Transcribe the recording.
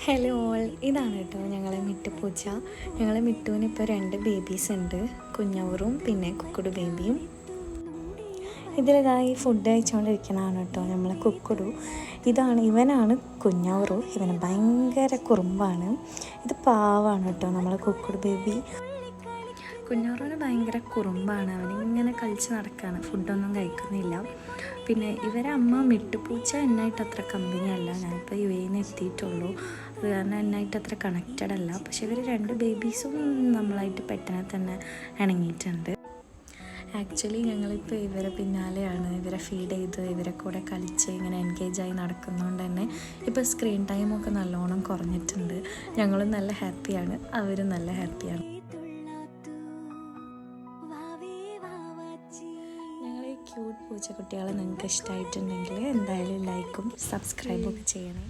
Hello all, ഇതാണ് കേട്ടോ ഞങ്ങളെ മിട്ടുപൂച്ച. ഞങ്ങളെ മിട്ടുവിന് ഇപ്പോൾ 2 ബേബീസ് ഉണ്ട്, കുഞ്ഞവറും പിന്നെ കുക്കുടു ബേബിയും. ഇതിലിതായി ഫുഡ് കഴിച്ചുകൊണ്ടിരിക്കുന്നതാണ് കേട്ടോ നമ്മളെ കുക്കുടു. ഇവനാണ് കുഞ്ഞവറു. ഇവന് ഭയങ്കര കുറുമ്പാണ്. ഇത് പാവാണ് കേട്ടോ നമ്മളെ കുക്കുടു ബേബി. കുഞ്ഞോറന് ഭയങ്കര കുറുമ്പാണ്. അവനിങ്ങനെ കളിച്ച് നടക്കുകയാണ്, ഫുഡൊന്നും കഴിക്കുന്നില്ല. പിന്നെ ഇവരെ അമ്മ മിട്ടുപൂച്ച എന്നായിട്ട് അത്ര കമ്പനിയല്ല. ഞാനിപ്പോൾ യുഎഇന്ന് എത്തിയിട്ടുള്ളൂ, അത് കാരണം എന്നായിട്ട് അത്ര കണക്റ്റഡ് അല്ല. പക്ഷേ ഇവർ 2 ബേബീസും നമ്മളായിട്ട് പെട്ടെന്ന് തന്നെ ഇണങ്ങിയിട്ടുണ്ട്. ആക്ച്വലി ഞങ്ങളിപ്പോൾ ഇവരെ പിന്നാലെയാണ്, ഇവരെ ഫീഡ് ചെയ്ത് ഇവരെ കൂടെ കളിച്ച് ഇങ്ങനെ എൻഗേജായി നടക്കുന്നതുകൊണ്ട് തന്നെ ഇപ്പോൾ സ്ക്രീൻ ടൈമൊക്കെ നല്ലോണം കുറഞ്ഞിട്ടുണ്ട്. ഞങ്ങളും നല്ല ഹാപ്പിയാണ്, അവരും നല്ല ഹാപ്പിയാണ്. ക്യൂട്ട് പൂച്ചക്കുട്ടികളെ നിങ്ങൾക്ക് ഇഷ്ടമായിട്ടുണ്ടെങ്കിൽ എന്തായാലും ലൈക്കും സബ്സ്ക്രൈബും ഒക്കെ ചെയ്യണേ.